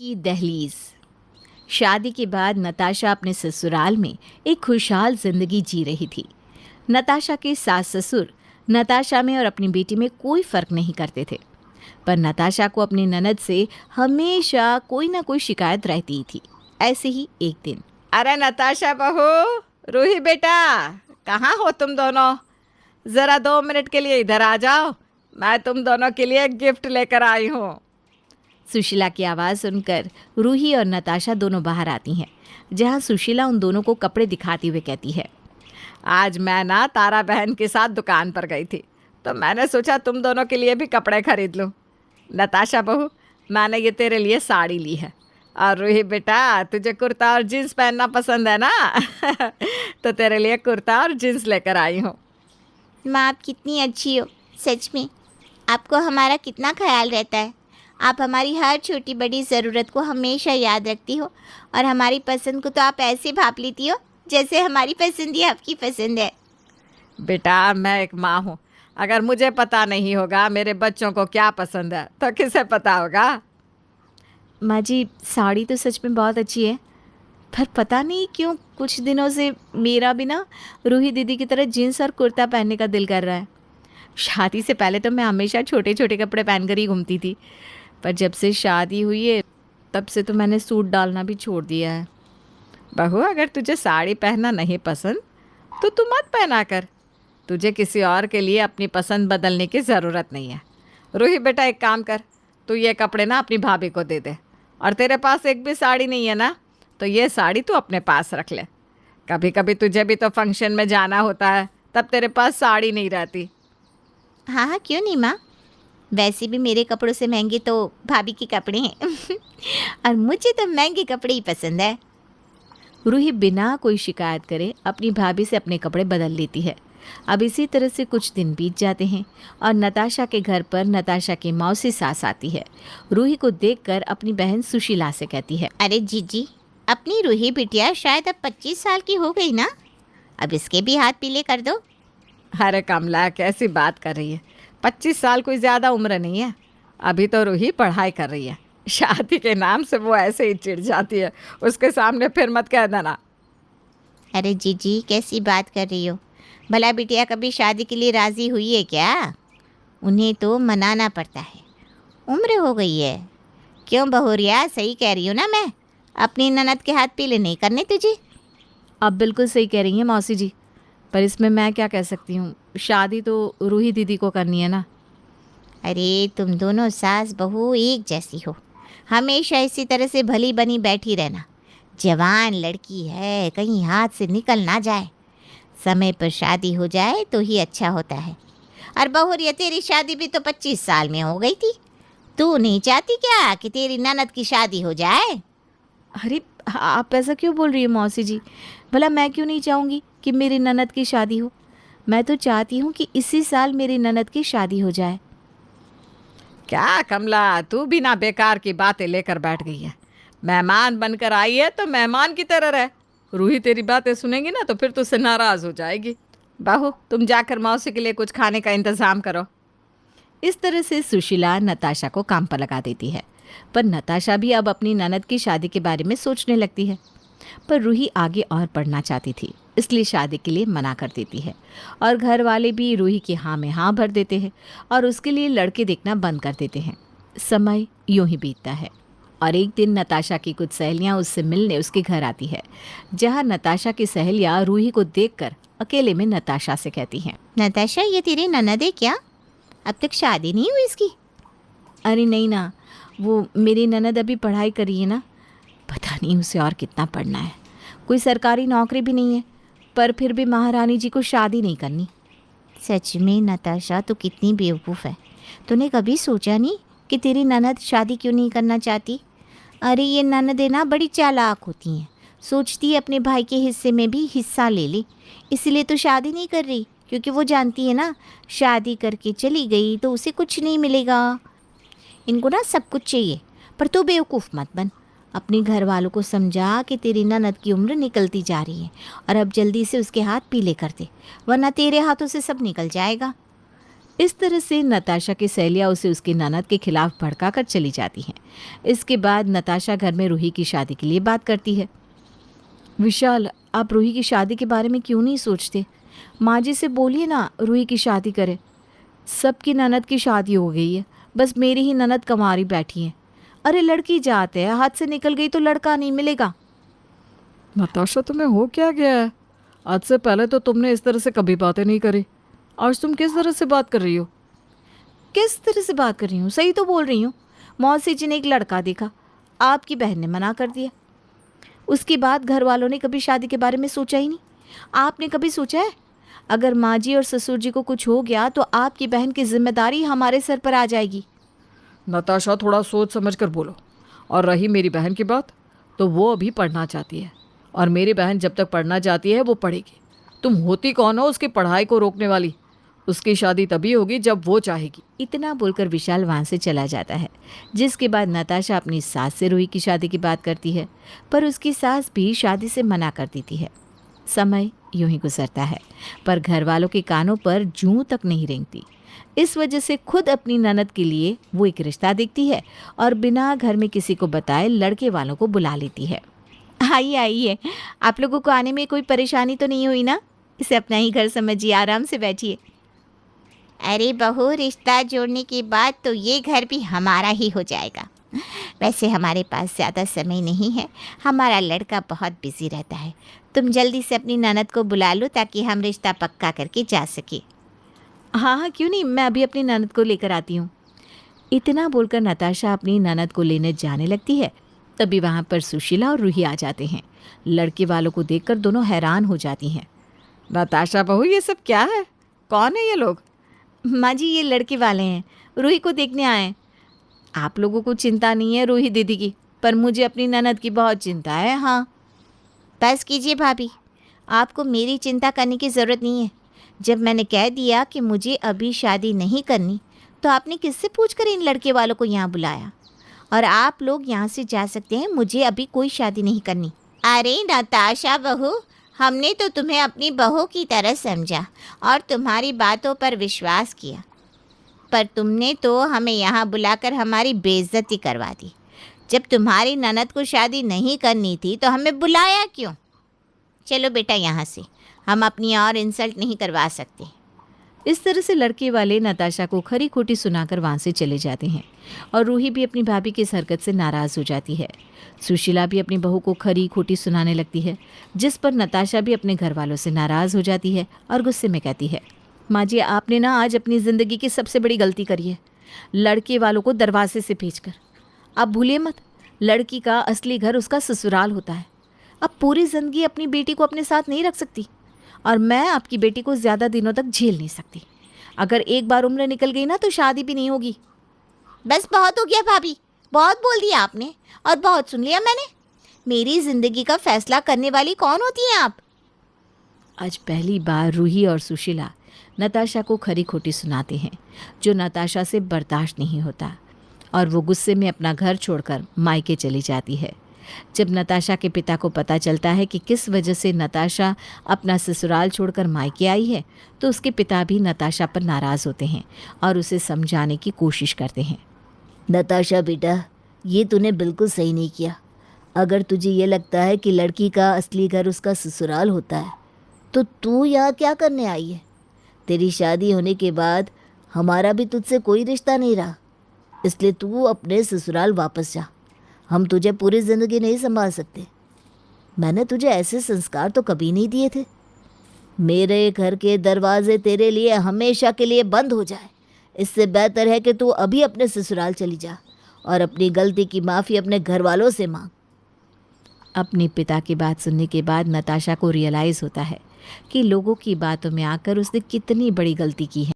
की दहलीज। शादी के बाद नताशा अपने ससुराल में एक खुशहाल जिंदगी जी रही थी। नताशा के सास ससुर नताशा में और अपनी बेटी में कोई फर्क नहीं करते थे, पर नताशा को अपनी ननद से हमेशा कोई ना कोई शिकायत रहती ही थी। ऐसे ही एक दिन, अरे नताशा बहू, रूही बेटा, कहाँ हो तुम दोनों? ज़रा 2 मिनट के लिए इधर आ जाओ। मैं तुम दोनों के लिए एक गिफ्ट लेकर आई हूँ। सुशीला की आवाज़ सुनकर रूही और नताशा दोनों बाहर आती हैं, जहां सुशीला उन दोनों को कपड़े दिखाती हुए कहती है, आज मैं ना तारा बहन के साथ दुकान पर गई थी, तो मैंने सोचा तुम दोनों के लिए भी कपड़े खरीद लूँ। नताशा बहू, मैंने ये तेरे लिए साड़ी ली है। और रूही बेटा, तुझे कुर्ता और जीन्स पहनना पसंद है ना? तो तेरे लिए कुर्ता और जीन्स लेकर आई हूँ। माँ, आप कितनी अच्छी हो। सच में आपको हमारा कितना ख्याल रहता है। आप हमारी हर छोटी बड़ी ज़रूरत को हमेशा याद रखती हो और हमारी पसंद को तो आप ऐसे भाप लेती हो जैसे हमारी पसंद ही आपकी पसंद है। बेटा, मैं एक माँ हूँ। अगर मुझे पता नहीं होगा मेरे बच्चों को क्या पसंद है, तो किसे पता होगा? माँ जी, साड़ी तो सच में बहुत अच्छी है, पर पता नहीं क्यों कुछ दिनों से मेरा भी ना रूही दीदी की तरह जीन्स और कुर्ता पहनने का दिल कर रहा है। शादी से पहले तो मैं हमेशा छोटे छोटे कपड़े पहनकर ही घूमती थी, पर जब से शादी हुई है तब से तो मैंने सूट डालना भी छोड़ दिया है। बहू, अगर तुझे साड़ी पहनना नहीं पसंद तो तू मत पहना कर। तुझे किसी और के लिए अपनी पसंद बदलने की ज़रूरत नहीं है। रूही बेटा, एक काम कर, तू ये कपड़े ना अपनी भाभी को दे दे। और तेरे पास एक भी साड़ी नहीं है ना, तो ये साड़ी तू अपने पास रख ले। कभी कभी तुझे भी तो फंक्शन में जाना होता है, तब तेरे पास साड़ी नहीं रहती। हाँ हाँ, क्यों नहीं माँ। वैसे भी मेरे कपड़ों से महंगे तो भाभी के कपड़े हैं। और मुझे तो महंगे कपड़े ही पसंद है। रूही बिना कोई शिकायत करे अपनी भाभी से अपने कपड़े बदल लेती है। अब इसी तरह से कुछ दिन बीत जाते हैं और नताशा के घर पर नताशा की मौसी सास आती है। रूही को देखकर अपनी बहन सुशीला से कहती है, अरे जीजी, अपनी रूही बिटिया शायद अब 25 साल की हो गई ना। अब इसके भी हाथ पीले कर दो। अरे कमला, कैसी बात कर रही है? 25 साल कोई ज़्यादा उम्र नहीं है। अभी तो रूही पढ़ाई कर रही है। शादी के नाम से वो ऐसे ही चिढ़ जाती है। उसके सामने फिर मत कह देना। अरे जीजी, कैसी बात कर रही हो? भला बिटिया कभी शादी के लिए राज़ी हुई है क्या? उन्हें तो मनाना पड़ता है, उम्र हो गई है। क्यों बहुरिया, सही कह रही हूँ ना मैं? अपनी ननद के हाथ पीले नहीं करने तुझे। अब बिल्कुल सही कह रही हैं मौसी जी, पर इसमें मैं क्या कह सकती हूँ? शादी तो रूही दीदी को करनी है ना। अरे तुम दोनों सास बहू एक जैसी हो। हमेशा इसी तरह से भली बनी बैठी रहना। जवान लड़की है, कहीं हाथ से निकल ना जाए। समय पर शादी हो जाए तो ही अच्छा होता है। और बहुरिया, तेरी शादी भी तो 25 साल में हो गई थी। तू नहीं चाहती क्या कि तेरी ननद की शादी हो जाए? अरे आप ऐसा क्यों बोल रही हो मौसी जी? भला मैं क्यों नहीं चाहूँगी कि मेरी ननद की शादी हो? मैं तो चाहती हूँ कि इसी साल मेरी ननद की शादी हो जाए। क्या कमला, तू भी ना बेकार की बातें लेकर बैठ गई है। मेहमान बनकर आई है तो मेहमान की तरह रह। रूही तेरी बातें सुनेगी ना तो फिर तुझसे नाराज़ हो जाएगी। बहू, तुम जाकर मौसी के लिए कुछ खाने का इंतज़ाम करो। इस तरह से सुशीला नताशा को काम पर लगा देती है, पर नताशा भी अब अपनी ननद की शादी के बारे में सोचने लगती है। पर रूही आगे और पढ़ना चाहती थी, इसलिए शादी के लिए मना कर देती है और घर वाले भी रूही की हाँ में हाँ भर देते हैं और उसके लिए लड़के देखना बंद कर देते हैं। समय यूं ही बीतता है और एक दिन नताशा की कुछ सहेलियां उससे मिलने उसके घर आती है, जहां नताशा की सहेलियां रूही को देखकर अकेले में नताशा से कहती हैं, नताशा, ये तेरी ननद है क्या? अब तक शादी नहीं हुई इसकी? अरे नहीं ना, वो मेरी ननद अभी पढ़ाई कर रही है ना। पता नहीं उसे और कितना पढ़ना है। कोई सरकारी नौकरी भी नहीं है, पर फिर भी महारानी जी को शादी नहीं करनी। सच में नताशा, तो कितनी बेवकूफ़ है। तूने कभी सोचा नहीं कि तेरी ननद शादी क्यों नहीं करना चाहती? अरे ये ननदें ना बड़ी चालाक होती हैं। सोचती है अपने भाई के हिस्से में भी हिस्सा ले ले, इसलिए तो शादी नहीं कर रही, क्योंकि वो जानती है ना, शादी करके चली गई तो उसे कुछ नहीं मिलेगा। इनको ना सब कुछ चाहिए। पर तू बेवकूफ़ मत बन। अपने घर वालों को समझा कि तेरी ननद की उम्र निकलती जा रही है और अब जल्दी से उसके हाथ पीले कर दे, वरना तेरे हाथों से सब निकल जाएगा। इस तरह से नताशा की सहेलियां उसे उसकी ननद के खिलाफ भड़का कर चली जाती हैं। इसके बाद नताशा घर में रूही की शादी के लिए बात करती है। विशाल, आप रूही की शादी के बारे में क्यों नहीं सोचते? माँ जी से बोलिए ना रूही की शादी करे। सबकी ननद की शादी हो गई है, बस मेरी ही ननद कंवारी बैठी है। अरे लड़की जाते हैं, हाथ से निकल गई तो लड़का नहीं मिलेगा। नताशा, तुम्हें हो क्या गया है? आज से पहले तो तुमने इस तरह से कभी बातें नहीं करी। आज तुम किस तरह से बात कर रही हो? किस तरह से बात कर रही हूँ? सही तो बोल रही हूँ। मौसी जी ने एक लड़का देखा, आपकी बहन ने मना कर दिया। उसके बाद घर वालों ने कभी शादी के बारे में सोचा ही नहीं। आपने कभी सोचा है? अगर माँ जी और ससुर जी को कुछ हो गया तो आपकी बहन की जिम्मेदारी हमारे सर पर आ जाएगी। नताशा, थोड़ा सोच समझ कर बोलो। और रही मेरी बहन की बात, तो वो अभी पढ़ना चाहती है, और मेरी बहन जब तक पढ़ना चाहती है वो पढ़ेगी। तुम होती कौन हो उसकी पढ़ाई को रोकने वाली? उसकी शादी तभी होगी जब वो चाहेगी। इतना बोलकर विशाल वहाँ से चला जाता है, जिसके बाद नताशा अपनी सास से रूही की शादी की बात करती है, पर उसकी सास भी शादी से मना कर देती है। समय यूं ही गुजरता है, पर घर वालों के कानों पर जूं तक नहीं रेंगती। इस वजह से खुद अपनी ननद के लिए वो एक रिश्ता देखती है और बिना घर में किसी को बताए लड़के वालों को बुला लेती है। आइए आइए, आप लोगों को आने में कोई परेशानी तो नहीं हुई ना? इसे अपना ही घर समझिए, आराम से बैठिए। अरे बहू, रिश्ता जोड़ने के बाद तो ये घर भी हमारा ही हो जाएगा। वैसे हमारे पास ज़्यादा समय नहीं है, हमारा लड़का बहुत बिजी रहता है। तुम जल्दी से अपनी ननद को बुला लो ताकि हम रिश्ता पक्का करके जा सके। हाँ हाँ, क्यों नहीं, मैं अभी अपनी ननद को लेकर आती हूँ। इतना बोलकर नताशा अपनी ननद को लेने जाने लगती है। तभी वहाँ पर सुशीला और रूही आ जाते हैं। लड़के वालों को देखकर दोनों हैरान हो जाती हैं। नताशा बहू, ये सब क्या है? कौन है ये लोग? माँ जी, ये लड़के वाले हैं, रूही को देखने आए हैं। आप लोगों को चिंता नहीं है रूही दीदी की, पर मुझे अपनी ननद की बहुत चिंता है। हाँ, बस कीजिए भाभी, आपको मेरी चिंता करने की ज़रूरत नहीं है। जब मैंने कह दिया कि मुझे अभी शादी नहीं करनी, तो आपने किससे पूछकर इन लड़के वालों को यहाँ बुलाया? और आप लोग यहाँ से जा सकते हैं, मुझे अभी कोई शादी नहीं करनी। अरे नताशा बहू, हमने तो तुम्हें अपनी बहू की तरह समझा और तुम्हारी बातों पर विश्वास किया, पर तुमने तो हमें यहाँ बुलाकर हमारी बेइज्जती करवा दी। जब तुम्हारी ननद को शादी नहीं करनी थी तो हमें बुलाया क्यों? चलो बेटा यहाँ से, हम अपनी और इंसल्ट नहीं करवा सकते। इस तरह से लड़के वाले नताशा को खरी खोटी सुनाकर वहाँ से चले जाते हैं और रूही भी अपनी भाभी की इस हरकत से नाराज़ हो जाती है। सुशीला भी अपनी बहू को खरी खोटी सुनाने लगती है, जिस पर नताशा भी अपने घर वालों से नाराज़ हो जाती है और गुस्से में कहती है, माँ जी, आपने ना आज अपनी ज़िंदगी की सबसे बड़ी गलती करी है, लड़के वालों को दरवाजे से भेजकर। आप भूलिए मत, लड़की का असली घर उसका ससुराल होता है। अब पूरी ज़िंदगी अपनी बेटी को अपने साथ नहीं रख सकती, और मैं आपकी बेटी को ज़्यादा दिनों तक झेल नहीं सकती। अगर एक बार उम्र निकल गई ना तो शादी भी नहीं होगी। बस बहुत हो गया भाभी, बहुत बोल दिया आपने और बहुत सुन लिया मैंने। मेरी ज़िंदगी का फैसला करने वाली कौन होती हैं आप? आज पहली बार रूही और सुशीला नताशा को खरी खोटी सुनाते हैं, जो नताशा से बर्दाश्त नहीं होता, और वो गुस्से में अपना घर छोड़कर मायके चली जाती है। जब नताशा के पिता को पता चलता है कि किस वजह से नताशा अपना ससुराल छोड़कर मायके आई है, तो उसके पिता भी नताशा पर नाराज़ होते हैं और उसे समझाने की कोशिश करते हैं। नताशा बेटा, ये तूने बिल्कुल सही नहीं किया। अगर तुझे ये लगता है कि लड़की का असली घर उसका ससुराल होता है, तो तू यहाँ क्या करने आई है? तेरी शादी होने के बाद हमारा भी तुझसे कोई रिश्ता नहीं रहा, इसलिए तू अपने ससुराल वापस जा। हम तुझे पूरी ज़िंदगी नहीं संभाल सकते। मैंने तुझे ऐसे संस्कार तो कभी नहीं दिए थे। मेरे घर के दरवाजे तेरे लिए हमेशा के लिए बंद हो जाए, इससे बेहतर है कि तू अभी अपने ससुराल चली जा और अपनी गलती की माफ़ी अपने घर वालों से मांग। अपने पिता की बात सुनने के बाद नताशा को रियलाइज़ होता है कि लोगों की बातों में आकर उसने कितनी बड़ी गलती की है।